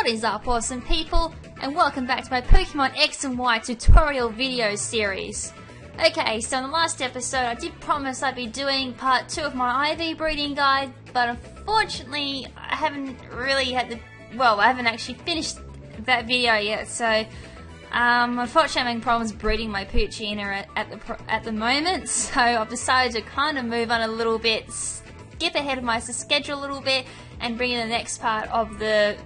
What is up, awesome people, and welcome back to my Pokemon X and Y tutorial video series. Okay, so in the last episode I did promise I'd be doing part 2 of my IV breeding guide, but unfortunately I haven't really had I haven't actually finished that video yet, so unfortunately I'm having problems breeding my Poochyena at the moment, so I've decided to kind of move on a little bit, skip ahead of my schedule a little bit, and bring in the next part of the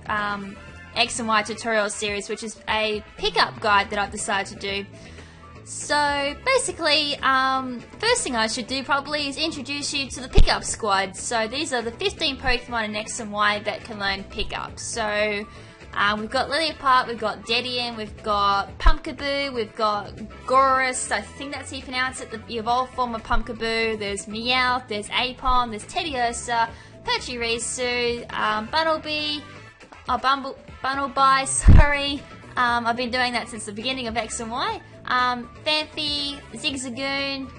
X and Y tutorial series, which is a pickup guide that I've decided to do. So basically, first thing I should do probably is introduce you to the pickup squad. So these are the 15 Pokemon in X and Y that can learn pickup. So we've got Lillipup, we've got Dedian, we've got Pumpkaboo, we've got Gorus, I think that's how you pronounce it, the evolved form of Pumpkaboo. There's Meowth, there's Aipom, there's Teddiursa, Pachirisu, Bumblebee, sorry. I've been doing that since the beginning of X and Y. Phanpy, Zigzagoon,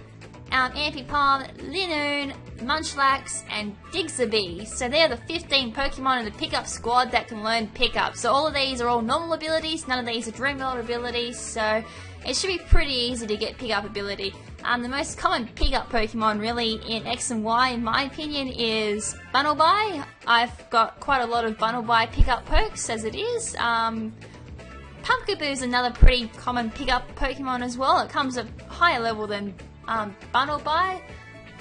Ampipom, Linoon, Munchlax, and Diggsabee. So they're the 15 Pokemon in the pickup squad that can learn pickup. So all of these are all normal abilities, none of these are Dreamworld abilities, so it should be pretty easy to get pickup ability. The most common pickup Pokemon really in X and Y, in my opinion, is Bunnelby. I've got quite a lot of Bunnelby pickup perks as it is. Pumpkaboo is another pretty common pickup Pokemon as well. It comes at higher level than Bunnelby.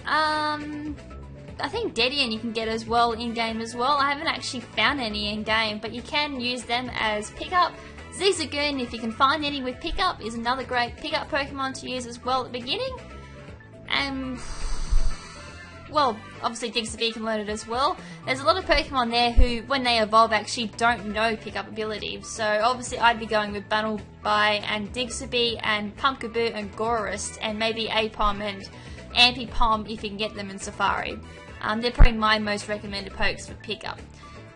I think Dedian you can get as well in-game as well. I haven't actually found any in-game, but you can use them as pickup. Zigzagoon, if you can find any with pickup, is another great pickup Pokemon to use as well at the beginning. And, well, obviously Diggsabee can learn it as well. There's a lot of Pokemon there who, when they evolve, actually don't know pickup ability. So obviously I'd be going with Bunnelby and Diggsabee and Pumpkaboo and Gorus, and maybe Aipom and Ampipom if you can get them in Safari. They're probably my most recommended pokes for pickup.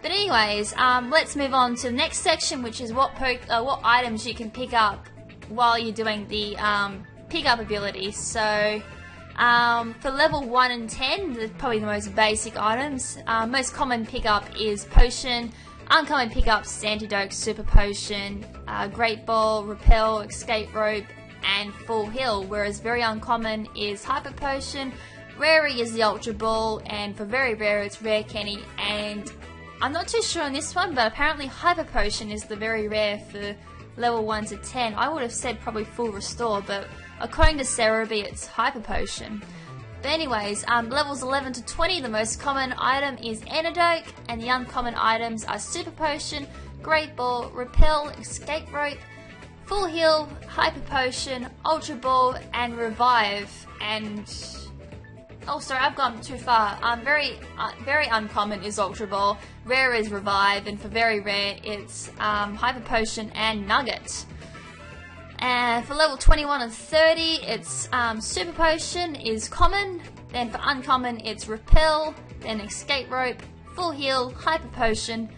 But anyways, let's move on to the next section, which is what items you can pick up while you're doing the pickup abilities. So for level 1 and 10, they're probably the most basic items. Most common pickup is Potion. Uncommon pickups is Antidote, Super Potion, Great Ball, Repel, Escape Rope, and Full Heal. Whereas very uncommon is Hyper Potion. Rarey is the Ultra Ball, and for very rare it's Rare Candy. And I'm not too sure on this one, but apparently Hyper Potion is the very rare for level 1 to 10. I would have said probably Full Restore, but according to Cerebi, it's Hyper Potion. But anyways, levels 11 to 20, the most common item is Antidote, and the uncommon items are Super Potion, Great Ball, Repel, Escape Rope, Full Heal, Hyper Potion, Ultra Ball, and Revive. And oh, sorry, I've gone too far. Very uncommon is Ultra Ball, rare is Revive, and for very rare it's Hyper Potion and Nugget. And for level 21 and 30, it's Super Potion is common, then for uncommon it's Repel, then Escape Rope, Full Heal, Hyper Potion,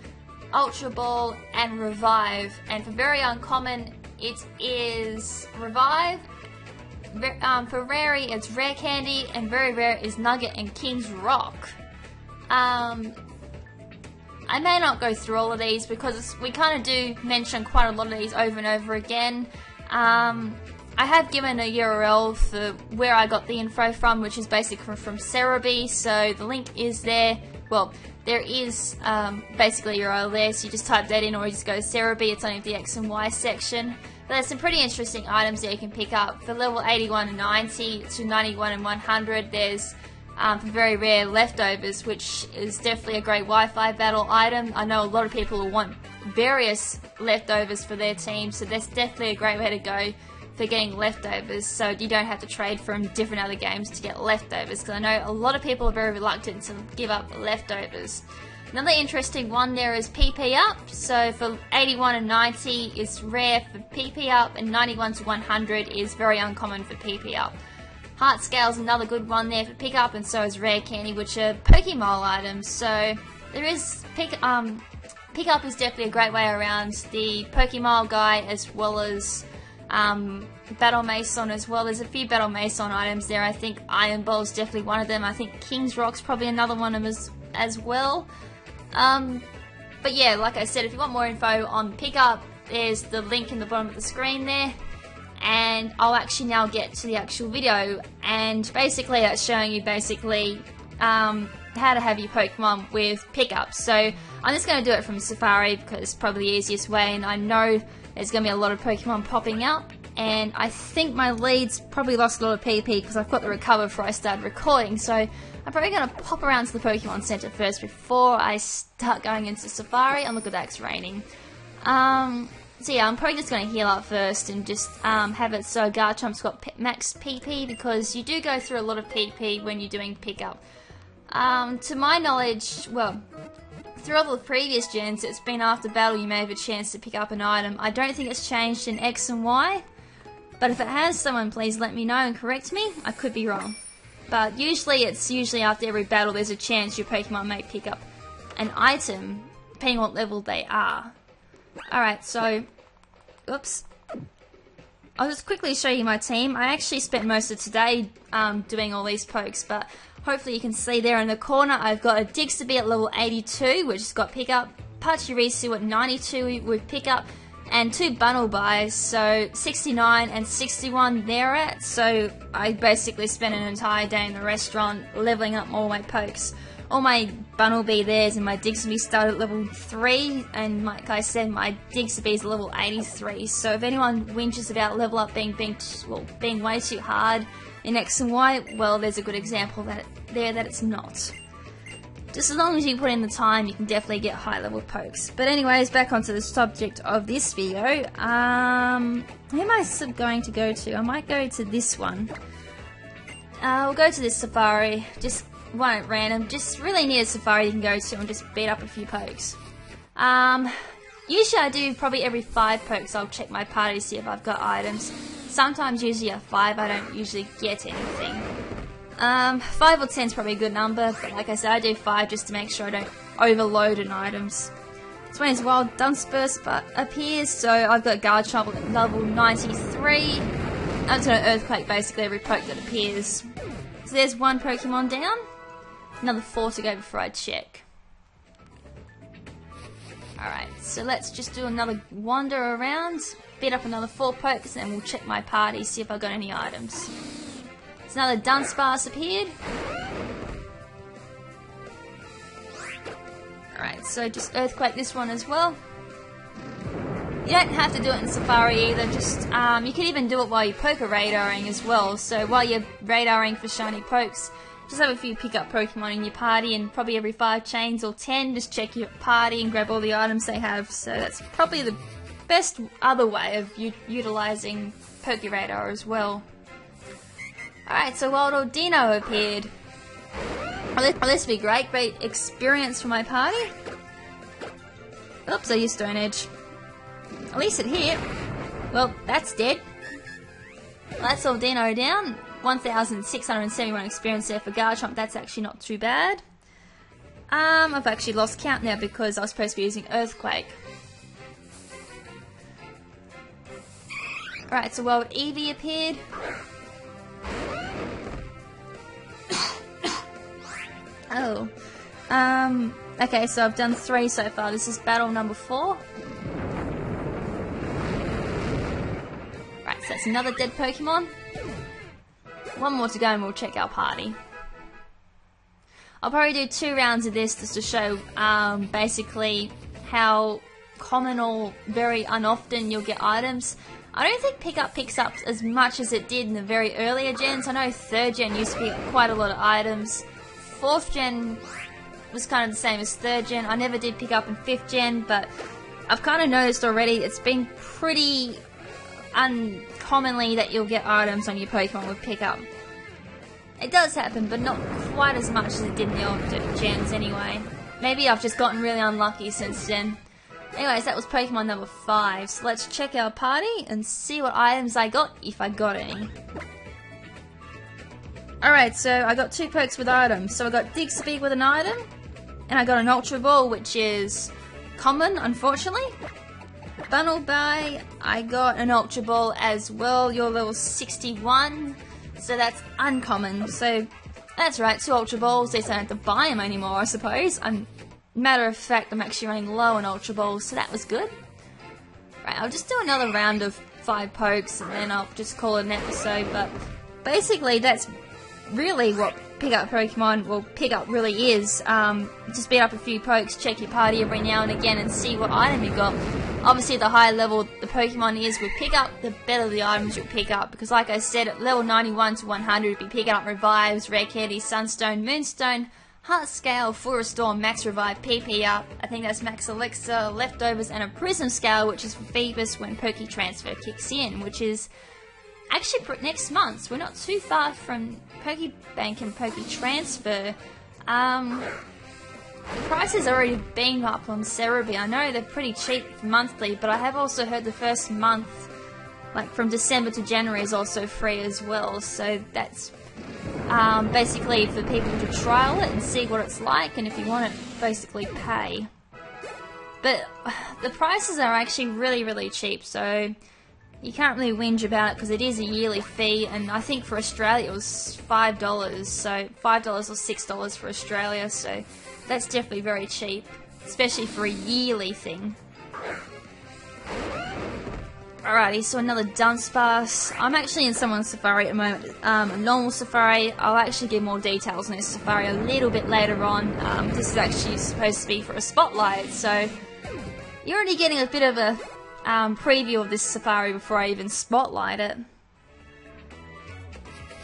Ultra Ball, and Revive. And for very uncommon, it is Revive. For Rarey, it's Rare Candy, and very rare is Nugget and King's Rock. I may not go through all of these because we kind of do mention quite a lot of these over and over again. I have given a URL for where I got the info from, which is basically from Cerebi, so the link is there. Well, there is basically a URL there, so you just type that in or you just go to Cerebi. It's only the X and Y section. But there's some pretty interesting items that you can pick up. For level 81 and 90 to 91 and 100, there's for very rare Leftovers, which is definitely a great Wi-Fi battle item. I know a lot of people will want various Leftovers for their team, so that's definitely a great way to go for getting Leftovers, so you don't have to trade from different other games to get Leftovers, because I know a lot of people are very reluctant to give up Leftovers. Another interesting one there is PP Up. So for 81 and 90 is rare for PP Up, and 91 to 100 is very uncommon for PP Up. Heart Scale is another good one there for pickup, and so is Rare Candy, which are Pokemon items. So there is pickup is definitely a great way around the Pokemon guy, as well as Battle Mason as well. There's a few Battle Mason items there. I think Iron Ball is definitely one of them. I think King's Rock's probably another one of them as well. But yeah, like I said, if you want more info on pickup, there's the link in the bottom of the screen there. And I'll actually now get to the actual video, and basically that's showing you basically how to have your Pokemon with pickups. So I'm just going to do it from Safari because it's probably the easiest way, and I know there's going to be a lot of Pokemon popping up, and I think my leads probably lost a lot of PP because I've got the recover before I started recording, so I'm probably going to pop around to the Pokemon Center first before I start going into Safari. And look at that, it's raining. So yeah, I'm probably just going to heal up first and just have it so Garchomp's got max PP, because you do go through a lot of PP when you're doing pickup. To my knowledge, well, through all the previous gens, it's been after battle you may have a chance to pick up an item. I don't think it's changed in X and Y, but if it has, someone please let me know and correct me. I could be wrong. But usually it's after every battle there's a chance your Pokemon may pick up an item, depending on what level they are. Alright, so, oops. I'll just quickly show you my team. I actually spent most of today doing all these pokes, but hopefully you can see there in the corner I've got a Digstaby at level 82, which has got pickup, Pachirisu at 92 with pickup, and 2 bundle buys, so 69 and 61 they're at. So I basically spent an entire day in the restaurant leveling up all my pokes. All my Bunnelby theirs and my Digstaby started at level 3, and like I said, my Digstaby is level 83, so if anyone whinges about level up being way too hard in X and Y, well, there's a good example that it's not. Just as long as you put in the time, you can definitely get high level pokes. But anyways, back onto the subject of this video. Who am I going to go to? I might go to this one. We'll go to this Safari, just one at random, just really near Safari you can go to and just beat up a few pokes. Usually I do probably every 5 pokes I'll check my party to see if I've got items. Sometimes usually at 5 I don't usually get anything. 5 or 10 is probably a good number, but like I said, I do 5 just to make sure I don't overload in items. It's when his Wild Dunsburst appears, so I've got Garchomp at level 93. I'm just going to Earthquake basically every poke that appears. So there's 1 Pokemon down. Another 4 to go before I check. Alright, so let's just do another wander around, beat up another 4 pokes, and we'll check my party, see if I've got any items. So another Dunsparce appeared. Alright, so just Earthquake this one as well. You don't have to do it in Safari either, just you can even do it while you're poker radaring as well. So while you're radaring for shiny pokes, just have a few pickup Pokemon in your party, and probably every 5 chains or 10, just check your party and grab all the items they have. So that's probably the best other way of utilising Pokeradar as well. Alright, so Wild Ordino appeared. Well, this would be great experience for my party. Oops, I used Stone Edge. At least it hit. Well, that's dead. Well, that's Ordino down. 1,671 experience there for Garchomp. That's actually not too bad. I've actually lost count now because I was supposed to be using Earthquake. Alright, so Wild Eevee appeared. Oh. Okay, so I've done 3 so far. This is battle number 4. Right, so that's another dead Pokemon. 1 more to go and we'll check our party. I'll probably do 2 rounds of this just to show basically how common or very unoften you'll get items. I don't think pickup picks up as much as it did in the very earlier gens. I know 3rd gen used to pick up quite a lot of items. 4th gen was kind of the same as 3rd gen. I never did pick up in 5th gen, but I've kind of noticed already it's been pretty uncommonly that you'll get items on your Pokemon with pickup. It does happen, but not quite as much as it did in the old gens anyway. Maybe I've just gotten really unlucky since then. Anyways, that was Pokemon number 5, so let's check our party and see what items I got, if I got any. Alright, so I got 2 pokes with items. So I got Digstaby with an item, and I got an Ultra Ball, which is common, unfortunately. Bunnelby, I got an Ultra Ball as well. You're level 61, so that's uncommon. So that's right, 2 Ultra Balls. They don't have to buy them anymore, I suppose. matter of fact, I'm actually running low on Ultra Balls, so that was good. Right, I'll just do another round of 5 pokes and then I'll just call it an episode, but basically that's really what pickup Pokemon, well, pickup really is. Just beat up a few pokes, check your party every now and again and see what item you got. Obviously, the higher level the Pokemon is with pickup, the better the items you'll pick up. Because like I said, at level 91 to 100, you'll be picking up Revives, Rare Candy, Sunstone, Moonstone, Heart Scale, Full Restore, Max Revive, PP up, I think that's Max Elixir, Leftovers, and a Prism Scale, which is for Phoebus when Poke Transfer kicks in, which is actually next month. So we're not too far from Pokebank and Poke Transfer. The price has already been up on Cerebi. I know they're pretty cheap monthly, but I have also heard the first month, like from December to January, is also free as well. So that's basically for people to trial it and see what it's like, and if you want it, basically pay. But the prices are actually really, really cheap, so you can't really whinge about it because it is a yearly fee, and I think for Australia it was $5, so $5 or $6 for Australia, so that's definitely very cheap, especially for a yearly thing. Alrighty, so another Dunsparce. I'm actually in someone's Safari at the moment, a normal Safari. I'll actually give more details on this Safari a little bit later on. This is actually supposed to be for a spotlight, so you're already getting a bit of a preview of this Safari before I even spotlight it.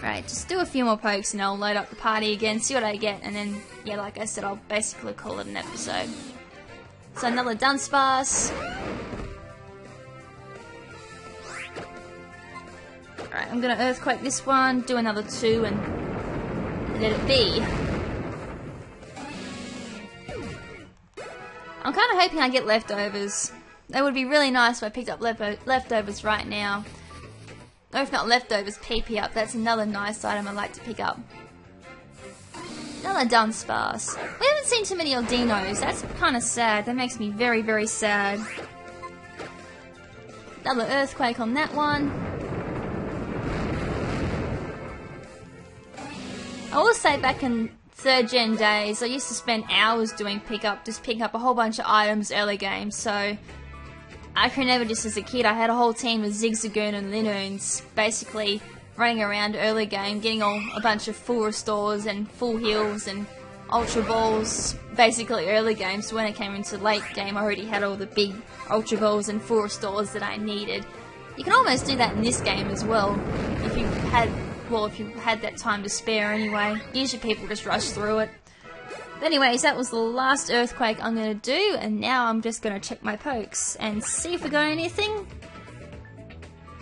Right, just do a few more pokes and I'll load up the party again, see what I get, and then, yeah, like I said, I'll basically call it an episode. So another Dunsparce. Alright, I'm gonna Earthquake this one, do another 2 and let it be. I'm kind of hoping I get leftovers. That would be really nice if I picked up leftovers right now. Or if not leftovers, PP up. That's another nice item I like to pick up. Another Dunsparce. We haven't seen too many Aldinos. That's kind of sad. That makes me very, very sad. Another Earthquake on that one. I will say back in 3rd gen days, I used to spend hours doing pickup, just picking up a whole bunch of items early game, so I can remember just as a kid, I had a whole team of Zigzagoon and Linoons basically running around early game, getting a bunch of full restores and full heals and Ultra Balls, basically early game, so when it came into late game I already had all the big Ultra Balls and full restores that I needed. You can almost do that in this game as well, if you had that time to spare anyway. Usually people just rush through it. But anyways, that was the last Earthquake I'm going to do, and now I'm just going to check my pokes and see if we got anything.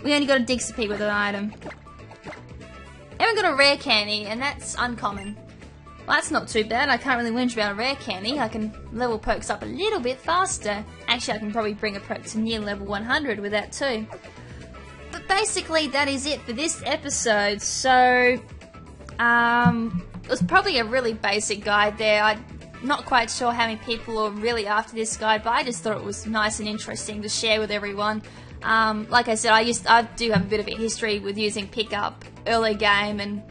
We only got a Dixie with an item. Haven't got a Rare Candy, and that's uncommon. Well, that's not too bad. I can't really whinge about a Rare Candy. I can level pokes up a little bit faster. Actually, I can probably bring a poke to near level 100 with that too. But basically, that is it for this episode. So, it was probably a really basic guide there. I'm not quite sure how many people are really after this guide, but I just thought it was nice and interesting to share with everyone. Like I said, I do have a bit of a history with using pickup early game and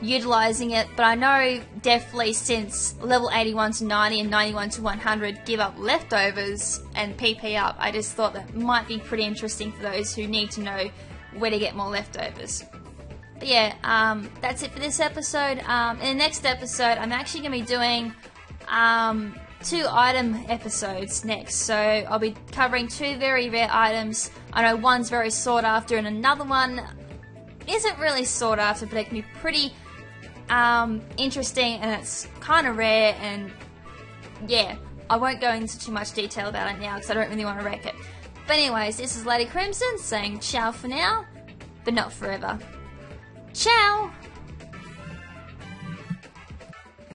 utilising it, but I know definitely since level 81 to 90 and 91 to 100 give up leftovers and PP up, I just thought that might be pretty interesting for those who need to know where to get more leftovers. But yeah, that's it for this episode. In the next episode, I'm actually going to be doing 2 item episodes next. So I'll be covering 2 very rare items. I know one's very sought after and another one isn't really sought after, but it can be pretty interesting and it's kind of rare, and yeah, I won't go into too much detail about it now because I don't really want to wreck it. But anyways, this is Lady KrimZen saying ciao for now, but not forever. Ciao!